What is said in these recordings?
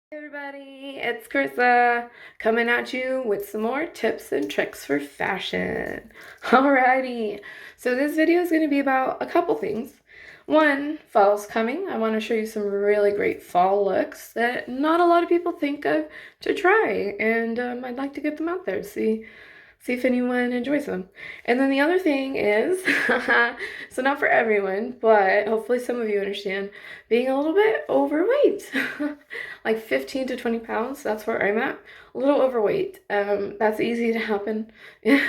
Hey everybody, it's Carissa coming at you with some more tips and tricks for fashion. Alrighty, so this video is going to be about a couple things. One, fall's coming. I want to show you some really great fall looks that not a lot of people think of to try, and I'd like to get them out there, see if anyone enjoys them. And then the other thing is, so not for everyone, but hopefully some of you understand, being a little bit overweight. Like 15 to 20 pounds, that's where I'm at. A little overweight. That's easy to happen, and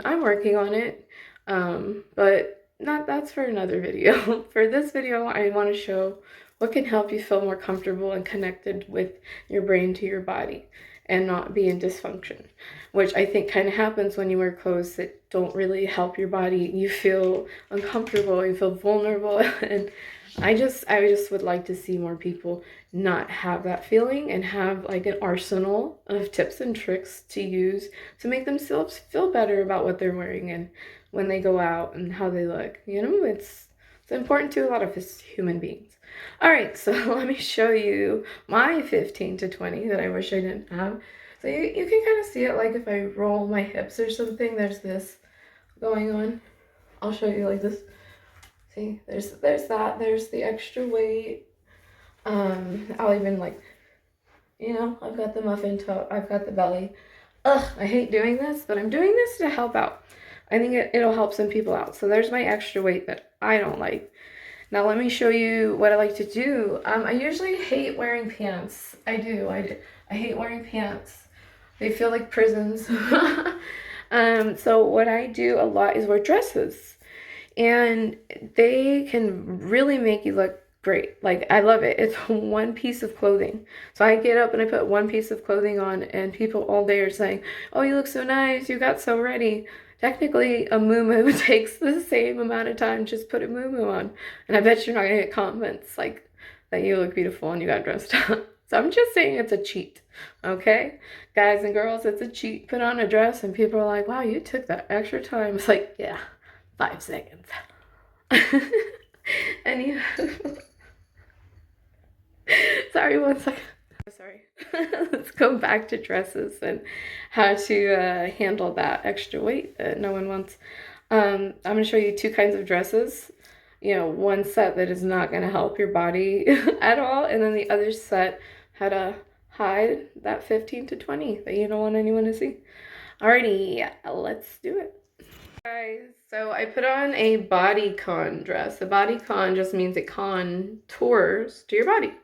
I'm working on it. But that's for another video. For this video, I want to show what can help you feel more comfortable and connected with your brain to your body and not be in dysfunction, which I think kind of happens when you wear clothes that don't really help your body. You feel uncomfortable, you feel vulnerable, and I just would like to see more people not have that feeling and have like an arsenal of tips and tricks to use to make themselves feel better about what they're wearing and when they go out and how they look. It's important to a lot of us human beings. All right, so let me show you my 15 to 20 that I wish I didn't have. So you can kind of see it, like if I roll my hips or something, there's this going on. I'll show you like this. See, there's that, there's the extra weight. I'll even I've got the muffin toe, I've got the belly. Ugh, I hate doing this, but I'm doing this to help out. I think it'll help some people out. So there's my extra weight that I don't like. Now let me show you what I like to do. I usually hate wearing pants. I do. I hate wearing pants. They feel like prisons. So what I do a lot is wear dresses. And they can really make you look great. Like, I love it. It's one piece of clothing. So I get up and I put one piece of clothing on, and people all day are saying, "Oh, you look so nice. You got so ready." Technically, a muumuu takes the same amount of time. Just put a muumuu on. And I bet you're not going to get comments like that you look beautiful and you got dressed up. So I'm just saying it's a cheat, okay? Guys and girls, it's a cheat. Put on a dress and people are like, "Wow, you took that extra time." It's like, yeah, 5 seconds. And you sorry, one second. Sorry. Let's go back to dresses and how to handle that extra weight that no one wants. I'm going to show you 2 kinds of dresses. One set that is not going to help your body at all, and then the other set how to hide that 15 to 20 that you don't want anyone to see. Alrighty, let's do it. Guys, so I put on a bodycon dress. A bodycon just means it contours to your body.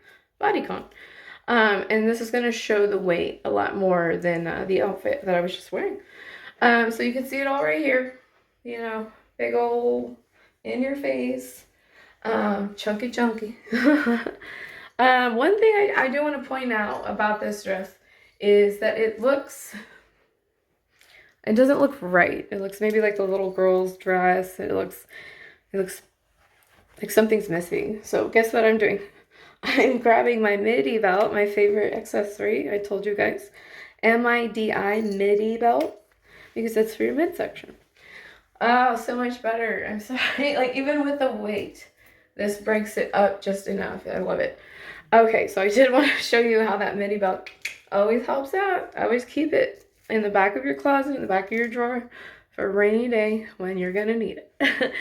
Bodycon. And this is going to show the weight a lot more than the outfit that I was just wearing. So you can see it all right here. Big old in your face. Chunky. One thing I do want to point out about this dress is that it doesn't look right. It looks maybe like the little girl's dress. It looks like something's missing. So guess what I'm doing? I'm grabbing my midi belt, my favorite accessory, I told you guys. MIDI midi belt, because it's for your midsection. Oh, so much better. I'm sorry. Like, even with the weight, this breaks it up just enough. I love it. Okay, so I did want to show you how that midi belt always helps out. Always keep it in the back of your closet, in the back of your drawer for a rainy day when you're gonna need it.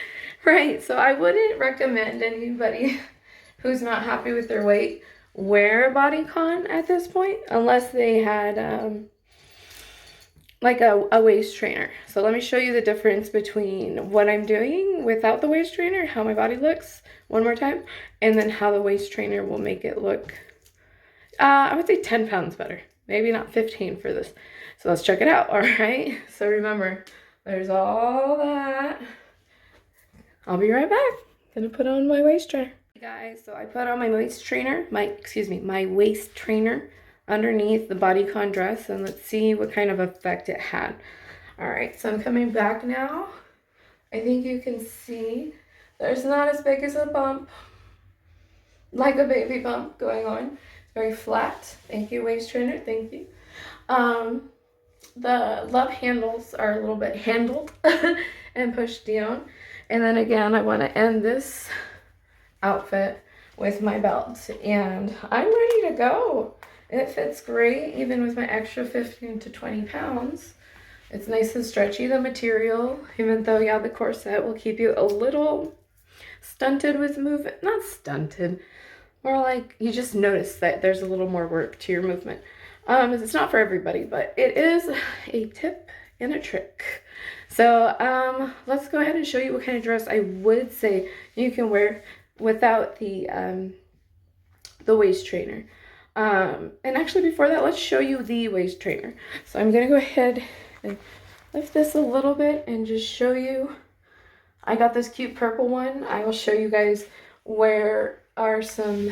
Right, so I wouldn't recommend anybody who's not happy with their weight wear a bodycon at this point unless they had like a waist trainer. So let me show you the difference between what I'm doing without the waist trainer, how my body looks one more time, and then how the waist trainer will make it look, I would say 10 pounds better. Maybe not 15 for this. So let's check it out, all right? So remember, there's all that. I'll be right back. Gonna put on my waist trainer. Hey guys, so I put on my waist trainer, my waist trainer underneath the bodycon dress, and let's see what kind of effect it had. All right, so I'm coming back now. I think you can see there's not as big as a bump, like a baby bump going on. Very flat. Thank you, waist trainer. Thank you. The love handles are a little bit handled and pushed down. And then again, I want to end this outfit with my belt, and I'm ready to go. It fits great, even with my extra 15 to 20 pounds. It's nice and stretchy, the material, even though, yeah, the corset will keep you a little stunted with movement. Not stunted, more like you just notice that there's a little more work to your movement. It's not for everybody, but it is a tip and a trick. So let's go ahead and show you what kind of dress I would say you can wear without the waist trainer. And actually before that, let's show you the waist trainer. So I'm gonna go ahead and lift this a little bit and just show you. I got this cute purple one. I will show you guys where are some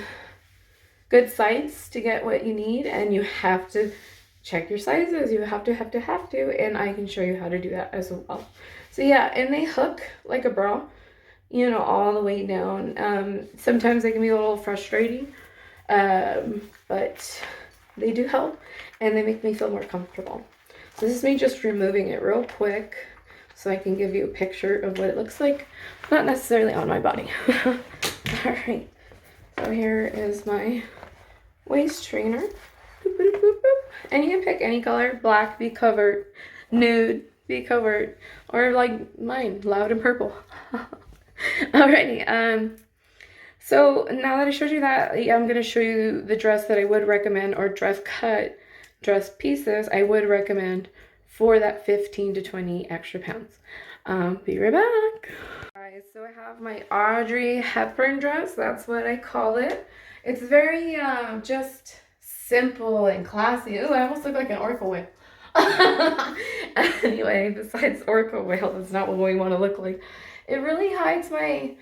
good sites to get what you need, and you have to check your sizes. You have to, and I can show you how to do that as well. So yeah, and they hook like a bra, you know, all the way down. Sometimes they can be a little frustrating, but they do help, and they make me feel more comfortable. So this is me just removing it real quick so I can give you a picture of what it looks like, not necessarily on my body. All right, so here is my waist trainer. Boop, boop, boop, boop. And you can pick any color: black, be covered; nude, be covered; or like mine, loud and purple. Alrighty, so now that I showed you that, I'm going to show you the dress that I would recommend, or dress pieces I would recommend for that 15 to 20 extra pounds. Be right back. Alright, so I have my Audrey Hepburn dress. That's what I call it. It's very just simple and classy. Ooh, I almost look like an orca whale. Anyway, besides orca whale, that's not what we want to look like. It really hides my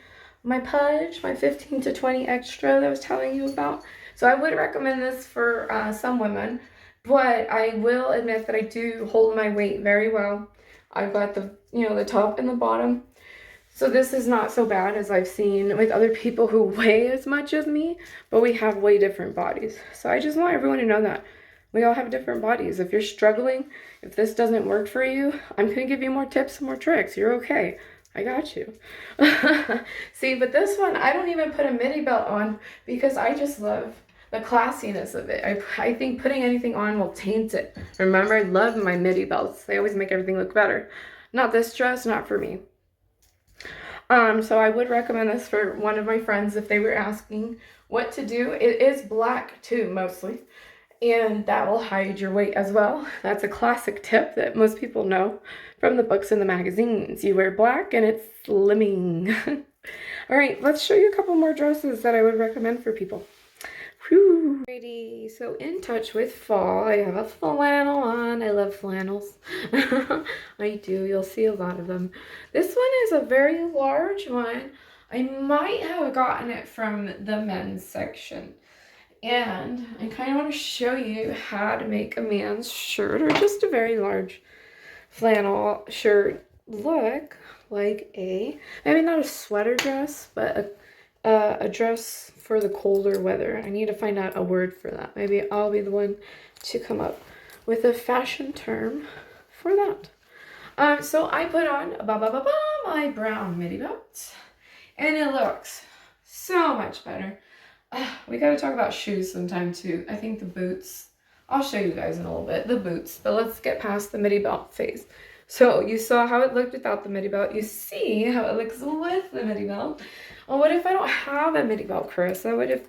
pudge, my 15 to 20 extra that I was telling you about. So I would recommend this for some women, but I will admit that I do hold my weight very well. I've got the, you know, the top and the bottom. So this is not so bad as I've seen with other people who weigh as much as me, but we have way different bodies. So I just want everyone to know that. We all have different bodies. If you're struggling, if this doesn't work for you, I'm going to give you more tips and more tricks. You're okay. I got you. See, but this one, I don't even put a midi belt on because I just love the classiness of it. I think putting anything on will taint it. Remember, I love my midi belts. They always make everything look better. Not this dress, not for me. So I would recommend this for one of my friends if they were asking what to do. It is black too, mostly, and that will hide your weight as well. That's a classic tip that most people know from the books and the magazines. You wear black and it's slimming. All right, let's show you a couple more dresses that I would recommend for people. Whew. Alrighty, so in touch with fall, I have a flannel on. I love flannels. I do. You'll see a lot of them. This one is a very large one. I might have gotten it from the men's section. And I kind of want to show you how to make a man's shirt, or just a very large flannel shirt, look like maybe not a sweater dress, but a dress for the colder weather. I need to find out a word for that. Maybe I'll be the one to come up with a fashion term for that. So I put on my brown midi belt, and it looks so much better. We got to talk about shoes sometime too. I think the boots, I'll show you guys in a little bit, the boots, but let's get past the midi belt phase. So you saw how it looked without the midi belt. You see how it looks with the midi belt. Well, what if I don't have a midi belt, Carissa? What if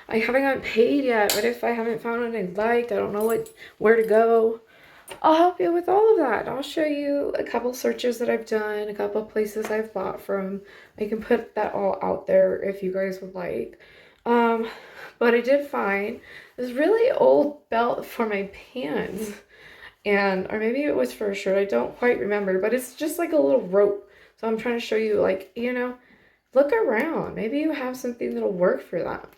I haven't gotten paid yet? What if I haven't found what I liked? I don't know where to go. I'll help you with all of that. I'll show you a couple searches that I've done, a couple places I've bought from. I can put that all out there if you guys would like. But I did find this really old belt for my pants, or maybe it was for a shirt. I don't quite remember, but it's just like a little rope. So I'm trying to show you, like, you know, look around. Maybe you have something that'll work for that.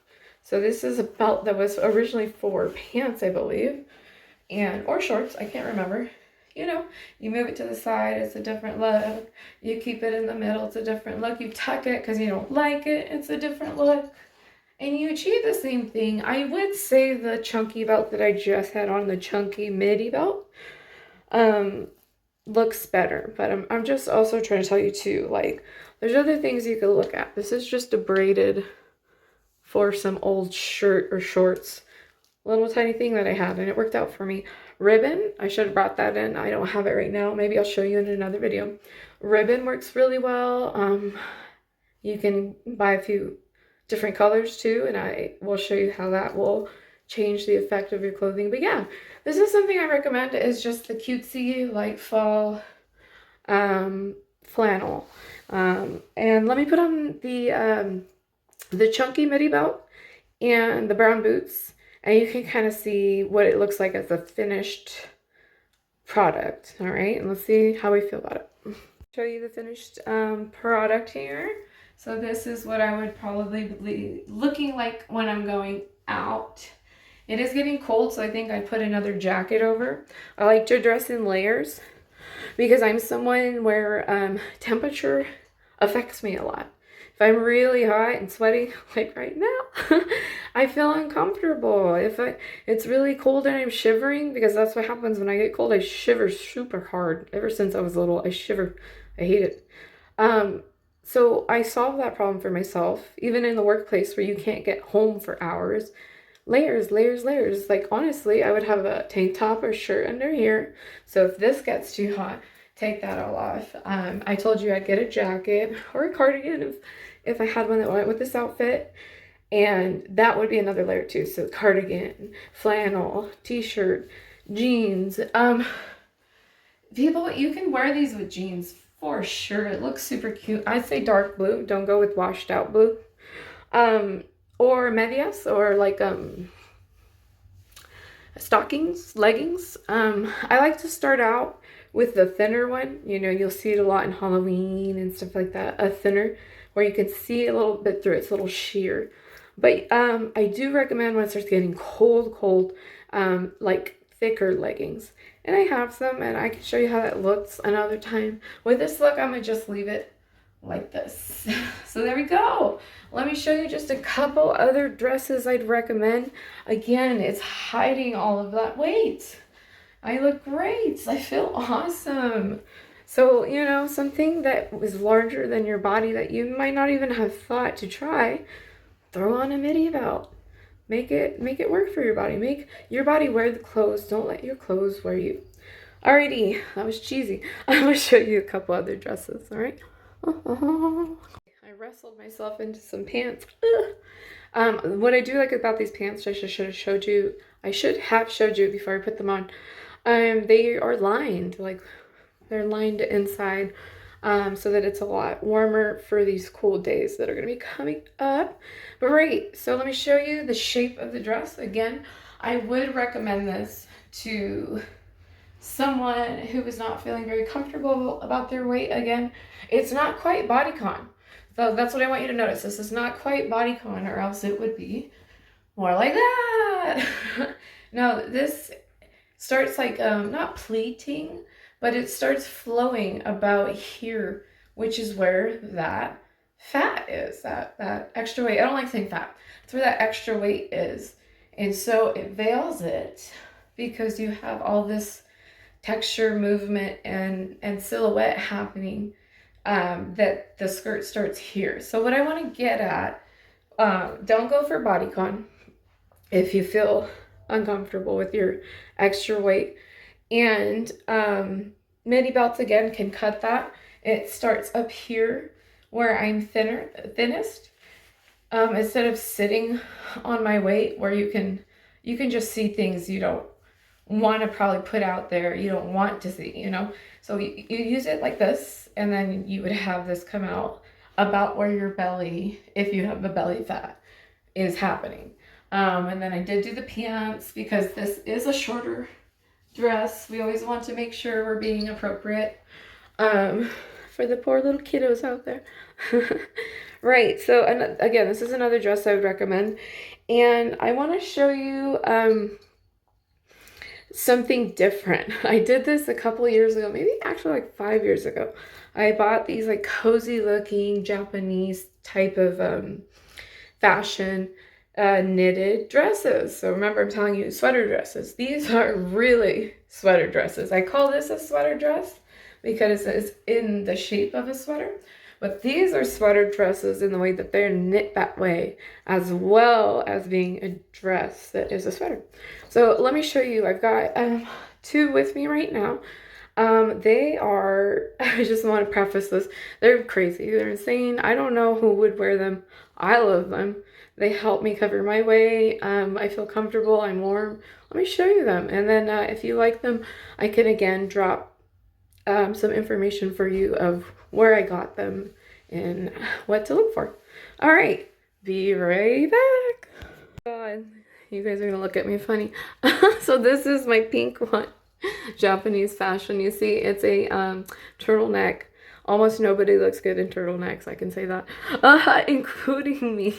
So this is a belt that was originally for pants, I believe, or shorts. I can't remember. You know, you move it to the side, it's a different look. You keep it in the middle, it's a different look. You tuck it because you don't like it, it's a different look. And you achieve the same thing. I would say the chunky belt that I just had on, the chunky midi belt, looks better. But I'm just also trying to tell you too, like, there's other things you could look at. This is just a braided for some old shirt or shorts. Little tiny thing that I had, and it worked out for me. Ribbon, I should have brought that in. I don't have it right now. Maybe I'll show you in another video. Ribbon works really well. You can buy a few different colors too, and I will show you how that will change the effect of your clothing. But yeah, this is something I recommend, is just the cutesy light fall flannel. And let me put on the chunky midi belt and the brown boots, and you can kind of see what it looks like as a finished product. All right, and let's see how we feel about it. Show you the finished product here. So this is what I would probably be looking like when I'm going out. It is getting cold, so I think I'd put another jacket over. I like to dress in layers because I'm someone where temperature affects me a lot. If I'm really hot and sweaty, like right now, I feel uncomfortable. If it's really cold and I'm shivering, because that's what happens when I get cold. I shiver super hard. Ever since I was little, I shiver. I hate it. So I solved that problem for myself, even in the workplace where you can't get home for hours. Layers, layers, layers. Like, honestly, I would have a tank top or shirt under here. So if this gets too hot, take that all off. I told you I'd get a jacket or a cardigan if I had one that went with this outfit. And that would be another layer too. So cardigan, flannel, t-shirt, jeans. People, you can wear these with jeans for sure. It looks super cute. I'd say dark blue. Don't go with washed out blue. Or medias, or like stockings, leggings. I like to start out with the thinner one. You know, you'll see it a lot in Halloween and stuff like that. A thinner, where you can see a little bit through its little sheer. But I do recommend when it starts getting cold, like thicker leggings. And I have some, and I can show you how that looks another time. With this look, I'm gonna just leave it like this. So there we go. Let me show you just a couple other dresses I'd recommend. Again, it's hiding all of that weight. I look great. I feel awesome. So, you know, something that was larger than your body that you might not even have thought to try, throw on a midi belt. Make it work for your body. Make your body wear the clothes. Don't let your clothes wear you. Alrighty, that was cheesy. I'm gonna show you a couple other dresses, all right? I wrestled myself into some pants. What I do like about these pants, I should have showed you. I should have showed you before I put them on. They are lined, like they're lined inside, so that it's a lot warmer for these cool days that are gonna be coming up. But right, so let me show you the shape of the dress. Again, I would recommend this to someone who is not feeling very comfortable about their weight. Again, it's not quite bodycon. So that's what I want you to notice. This is not quite bodycon, or else it would be more like that. Now, this starts like, not pleating, but it starts flowing about here, which is where that fat is, that extra weight. I don't like saying fat. It's where that extra weight is. And so it veils it because you have all this texture, movement, and silhouette happening, that the skirt starts here. So what I want to get at, don't go for bodycon if you feel uncomfortable with your extra weight. And midi belts, again, can cut that. It starts up here where I'm thinnest, instead of sitting on my weight, where you can just see things you don't want to probably put out there, you don't want to see, you know. So you use it like this, and then you would have this come out about where your belly, if you have a belly fat, is happening. And then I did do the pants because this is a shorter dress. We always want to make sure we're being appropriate for the poor little kiddos out there. Right, so again, this is another dress I would recommend. And I want to show you something different. I did this a couple years ago, maybe actually like 5 years ago. I bought these like cozy looking Japanese type of fashion knitted dresses. So remember, I'm telling you, sweater dresses. These are really sweater dresses. I call this a sweater dress because it's in the shape of a sweater, But these are sweater dresses in the way that they're knit that way, as well as being a dress that is a sweater. So let me show you. I've got two with me right now. They are, I just want to preface this, they're crazy, they're insane. I don't know who would wear them. I love them. They help me cover my weight. I feel comfortable, I'm warm. Let me show you them. And then if you like them, I can again drop some information for you of where I got them and what to look for. All right, be right back. God, you guys are gonna look at me funny. So this is my pink one. Japanese fashion. You see, it's a turtleneck. Almost nobody looks good in turtlenecks, I can say that, including me.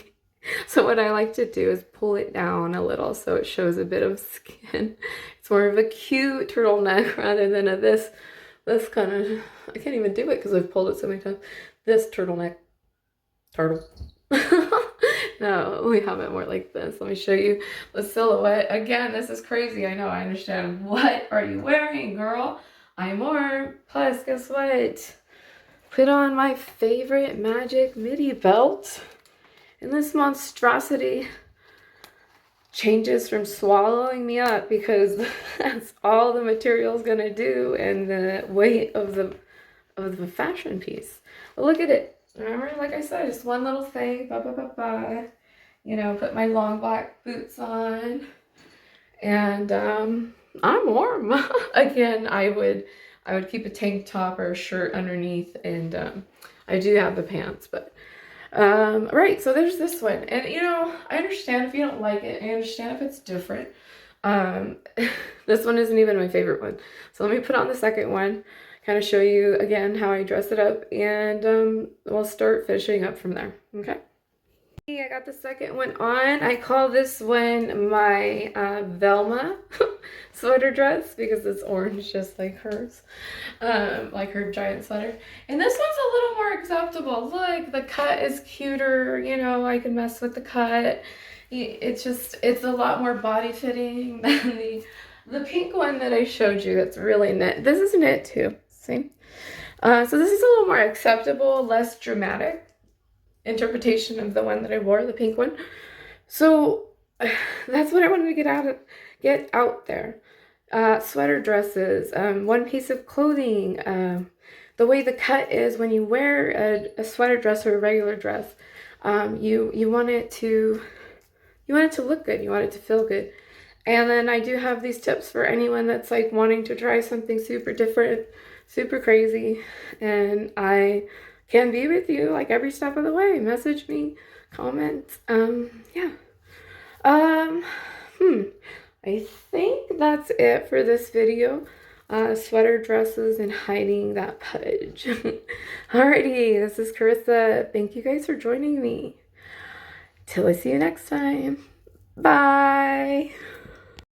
So what I like to do is pull it down a little so it shows a bit of skin. It's more of a cute turtleneck rather than this kind of, I can't even do it because I've pulled it so many times. This turtleneck. Turtle. No, we have it more like this. Let me show you the silhouette. Again, this is crazy. I know, I understand. What are you wearing, girl? I'm warm. Plus, guess what? Put on my favorite magic midi belt. And this monstrosity changes from swallowing me up because that's all the material's gonna do and the weight of the fashion piece. But look at it. Remember, like I said, just one little thing, you know, put my long black boots on, and I'm warm. Again, I would keep a tank top or a shirt underneath, and I do have the pants, but right, so there's this one, and you know, I understand if you don't like it, I understand if it's different. This one isn't even my favorite one, so let me put on the second one, kind of show you again how I dress it up, and we'll start finishing up from there. Okay, I got the second one on. I call this one my Velma sweater dress because it's orange just like hers, like her giant sweater. And this one's a little more acceptable. Look, the cut is cuter, you know, I can mess with the cut. It's a lot more body fitting than the pink one that I showed you that's really knit. This is knit too, see? So this is a little more acceptable, less dramatic interpretation of the one that I wore, the pink one. So that's what I wanted to get out there. Sweater dresses, one piece of clothing, the way the cut is when you wear a sweater dress or a regular dress, you want it to look good, you want it to feel good. And then I do have these tips for anyone that's like wanting to try something super different, super crazy, and I can be with you like every step of the way. Message me, comment, yeah. I think that's it for this video. Sweater dresses and hiding that pudge. Alrighty, this is Carissa. Thank you guys for joining me. Till I see you next time. Bye.